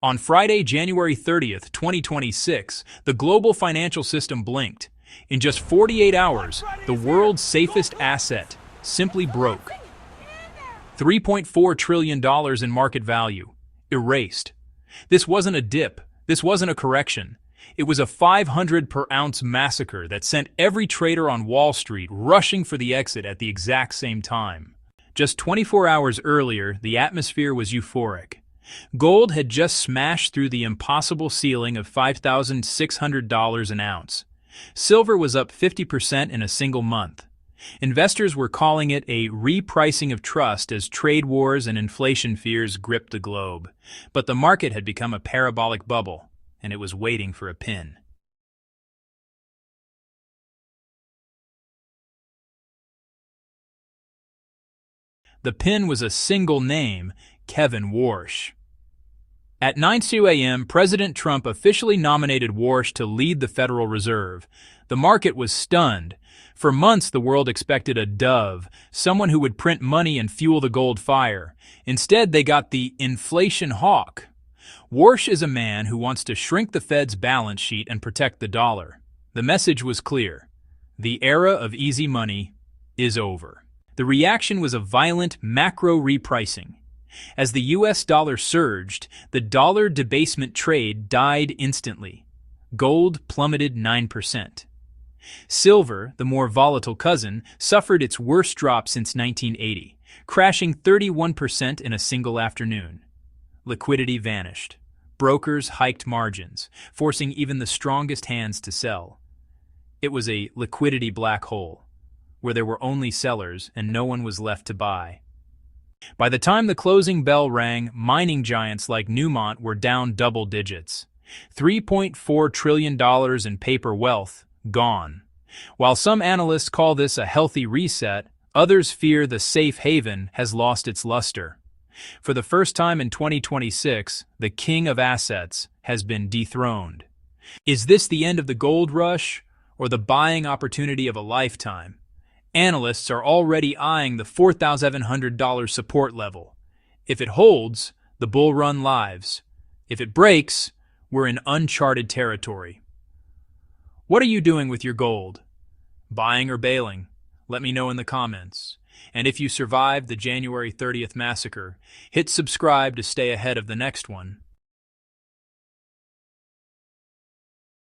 On Friday, January 30th, 2026, the global financial system blinked. In just 48 hours, the world's safest asset simply broke. $3.4 trillion in market value. Erased. This wasn't a dip. This wasn't a correction. It was a 500 per ounce massacre that sent every trader on Wall Street rushing for the exit at the exact same time. Just 24 hours earlier, the atmosphere was euphoric. Gold had just smashed through the impossible ceiling of $5,600 an ounce. Silver was up 50% in a single month. Investors were calling it a repricing of trust as trade wars and inflation fears gripped the globe. But the market had become a parabolic bubble, and it was waiting for a pin. The pin was a single name, Kevin Warsh. At 9:02 a.m., President Trump officially nominated Warsh to lead the Federal Reserve. The market was stunned. For months, the world expected a dove, someone who would print money and fuel the gold fire. Instead, they got the inflation hawk. Warsh is a man who wants to shrink the Fed's balance sheet and protect the dollar. The message was clear. The era of easy money is over. The reaction was a violent macro repricing. As the U.S. dollar surged, the dollar debasement trade died instantly. Gold plummeted 9%. Silver, the more volatile cousin, suffered its worst drop since 1980, crashing 31% in a single afternoon. Liquidity vanished. Brokers hiked margins, forcing even the strongest hands to sell. It was a liquidity black hole, where there were only sellers and no one was left to buy. By the time the closing bell rang, mining giants like Newmont were down double digits. $3.4 trillion in paper wealth gone. While some analysts call this a healthy reset, others fear the safe haven has lost its luster. For the first time in 2026, the king of assets has been dethroned. Is this the end of the gold rush, or the buying opportunity of a lifetime? Analysts are already eyeing the $4,700 support level. If it holds, the bull run lives. If it breaks, we're in uncharted territory. What are you doing with your gold? Buying or bailing? Let me know in the comments. And if you survived the January 30th massacre, hit subscribe to stay ahead of the next one.